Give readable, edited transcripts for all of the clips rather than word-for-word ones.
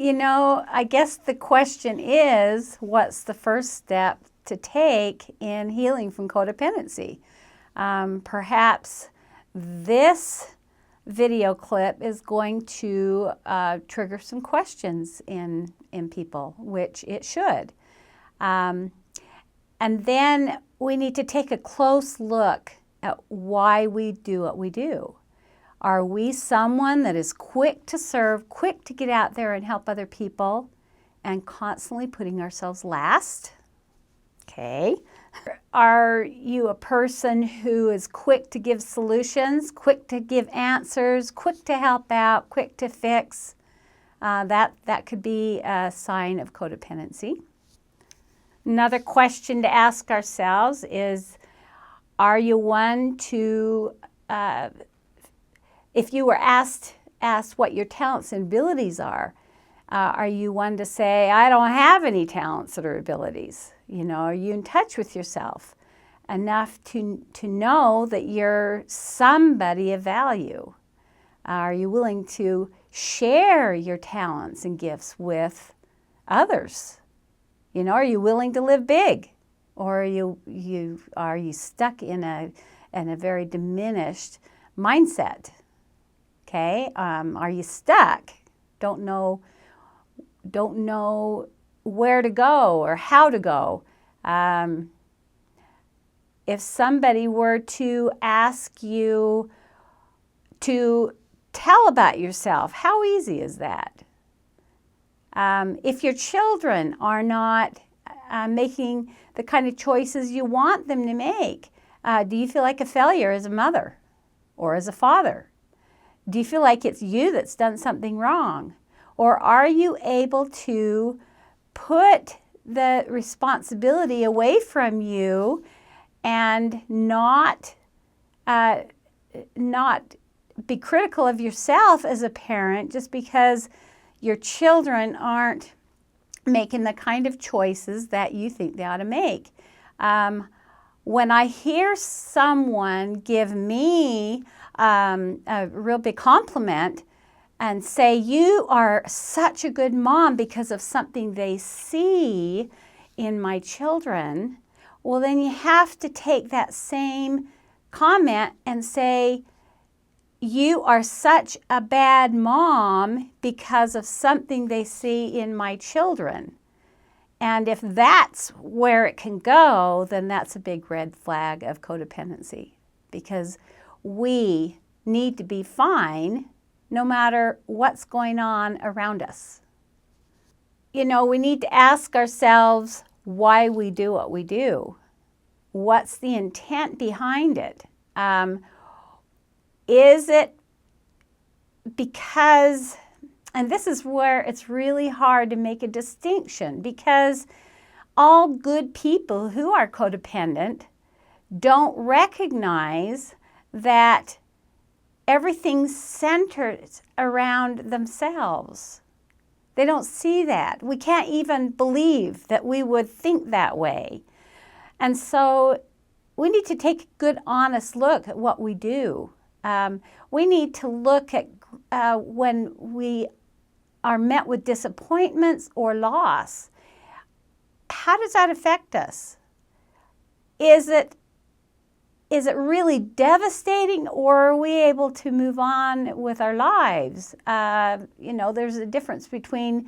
I guess the question is, what's the first step to take in healing from codependency? Perhaps this video clip is going to trigger some questions in people, which it should. And then we need to take a close look at why we do what we do. Are we someone that is quick to serve, quick to get out there and help other people, and constantly putting ourselves last? Okay. Are you a person who is quick to give solutions, quick to give answers, quick to help out, quick to fix? That could be a sign of codependency. Another question to ask ourselves is, are you one to, if you were asked what your talents and abilities are you one to say, I don't have any talents or abilities? Are you in touch with yourself enough to know that you're somebody of value? Are you willing to share your talents and gifts with others? Are you willing to live big? Or are you stuck in a very diminished mindset? Okay, are you stuck? Don't know where to go or how to go. If somebody were to ask you to tell about yourself, how easy is that? If your children are not making the kind of choices you want them to make, do you feel like a failure as a mother or as a father? Do you feel like it's you that's done something wrong? Or are you able to put the responsibility away from you and not be critical of yourself as a parent just because your children aren't making the kind of choices that you think they ought to make? When I hear someone give me a real big compliment and say, you are such a good mom because of something they see in my children, well, then you have to take that same comment and say, you are such a bad mom because of something they see in my children. And if that's where it can go, then that's a big red flag of codependency, because we need to be fine no matter what's going on around us. We need to ask ourselves why we do what we do. What's the intent behind it? Is it because, and this is where it's really hard to make a distinction, because all good people who are codependent don't recognize that everything's centered around themselves. They don't see that. We can't even believe that we would think that way. And so we need to take a good, honest look at what we do. We need to look at when we are met with disappointments or loss. How does that affect us? Is it really devastating, or are we able to move on with our lives? There's a difference between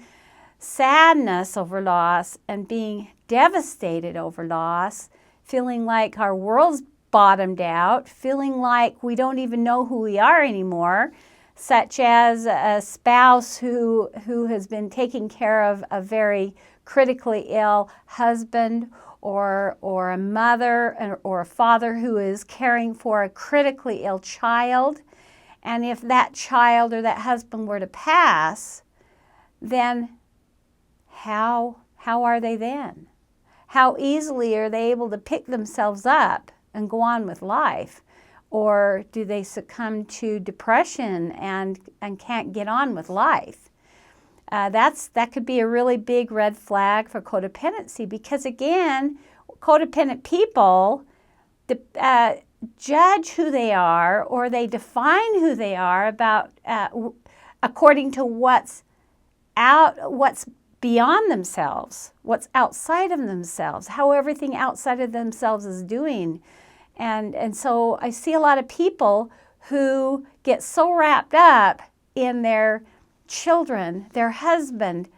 sadness over loss and being devastated over loss, feeling like our world's bottomed out, feeling like we don't even know who we are anymore, such as a spouse who has been taking care of a very critically ill husband, or a mother or a father who is caring for a critically ill child. And if that child or that husband were to pass, then how are they then? How easily are they able to pick themselves up and go on with life? Or do they succumb to depression and can't get on with life? That could be a really big red flag for codependency, because again, codependent people judge who they are, or they define who they are about according to what's what's beyond themselves, what's outside of themselves, how everything outside of themselves is doing. And so I see a lot of people who get so wrapped up in their children, their husband,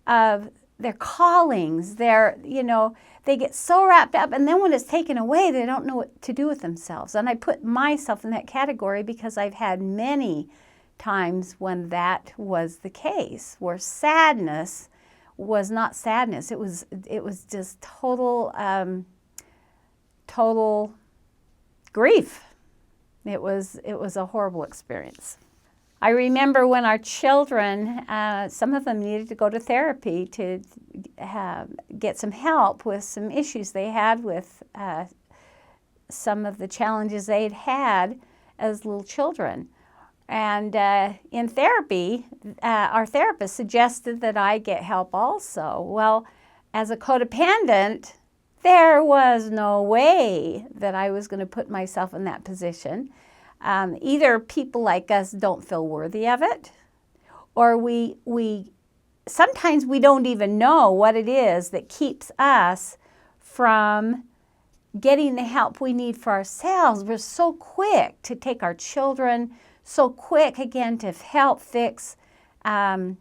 their callings, they get so wrapped up, and then when it's taken away, they don't know what to do with themselves. And I put myself in that category because I've had many times when that was the case, where sadness was not sadness. It was just total grief. It was a horrible experience. I remember when our children, some of them needed to go to therapy to get some help with some issues they had with some of the challenges they'd had as little children. And in therapy, our therapist suggested that I get help also. Well, as a codependent, there was no way that I was going to put myself in that position. Either people like us don't feel worthy of it, or sometimes we don't even know what it is that keeps us from getting the help we need for ourselves. We're so quick to take our children, so quick again to help, fix, and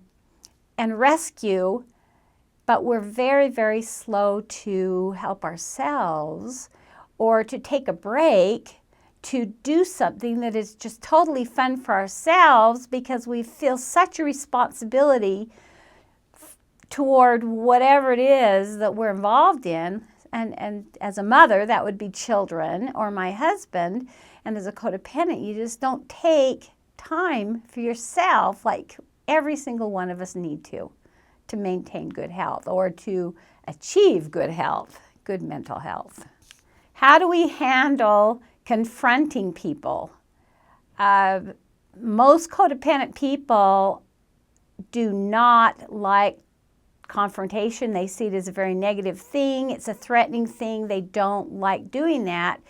rescue, but we're very, very slow to help ourselves or to take a break to do something that is just totally fun for ourselves, because we feel such a responsibility toward whatever it is that we're involved in. And as a mother, that would be children or my husband. And as a codependent, you just don't take time for yourself like every single one of us need to maintain good health or to achieve good health, good mental health. How do we handle confronting people? Most codependent people do not like confrontation. They see it as a very negative thing. It's a threatening thing. They don't like doing that.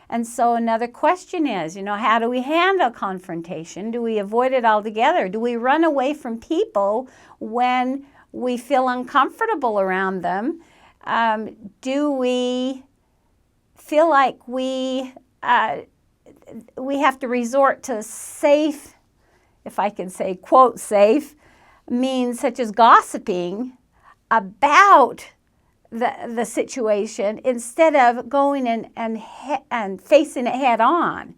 And so another question is, how do we handle confrontation? Do we avoid it altogether? Do we run away from people when we feel uncomfortable around them? Do we feel like we have to resort to safe, if I can say, quote, safe, means such as gossiping about the situation instead of going and facing it head on?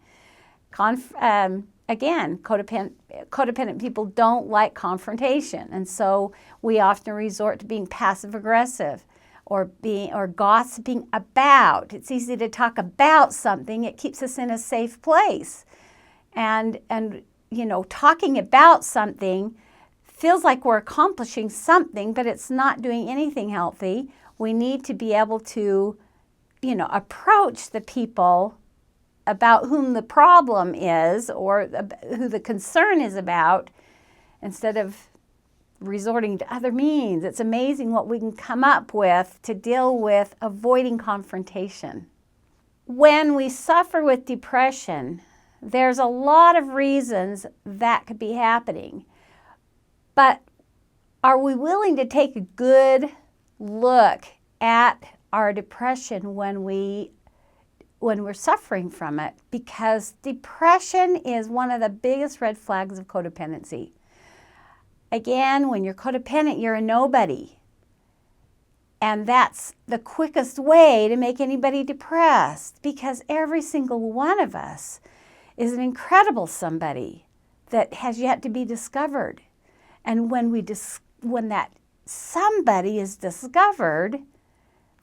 Again, codependent people don't like confrontation, and so we often resort to being passive aggressive or gossiping about. It's easy to talk about something. It keeps us in a safe place. And talking about something feels like we're accomplishing something, but it's not doing anything healthy. We need to be able to, approach the people about whom the problem is or who the concern is about, instead of resorting to other means. It's amazing what we can come up with to deal with avoiding confrontation. When we suffer with depression, there's a lot of reasons that could be happening. But are we willing to take a good look at our depression when we're suffering from it? Because depression is one of the biggest red flags of codependency. Again, when you're codependent, you're a nobody. And that's the quickest way to make anybody depressed, because every single one of us is an incredible somebody that has yet to be discovered. And when that somebody is discovered,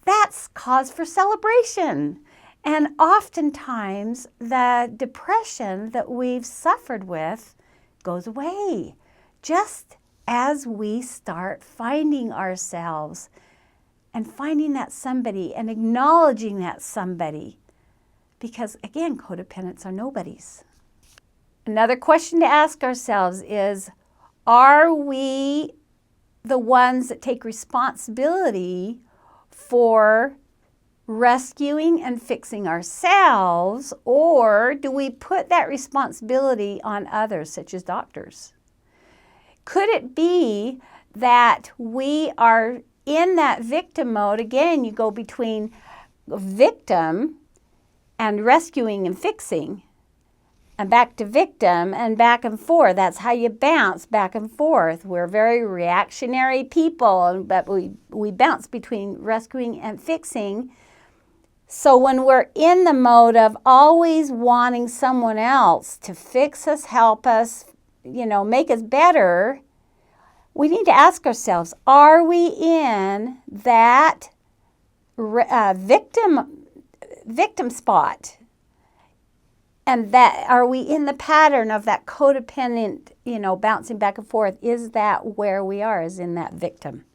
that's cause for celebration. And oftentimes, the depression that we've suffered with goes away, just as we start finding ourselves and finding that somebody and acknowledging that somebody. Because again, codependents are nobodies. Another question to ask ourselves is, are we the ones that take responsibility for rescuing and fixing ourselves, or do we put that responsibility on others, such as doctors? Could it be that we are in that victim mode. Again, you go between victim and rescuing and fixing, and back to victim and back and forth. That's how you bounce back and forth. We're very reactionary people, but we bounce between rescuing and fixing. So when we're in the mode of always wanting someone else to fix us, help us, make us better, we need to ask ourselves, are we in that victim spot? And that, are we in the pattern of that codependent, bouncing back and forth? Is that where we are, is in that victim?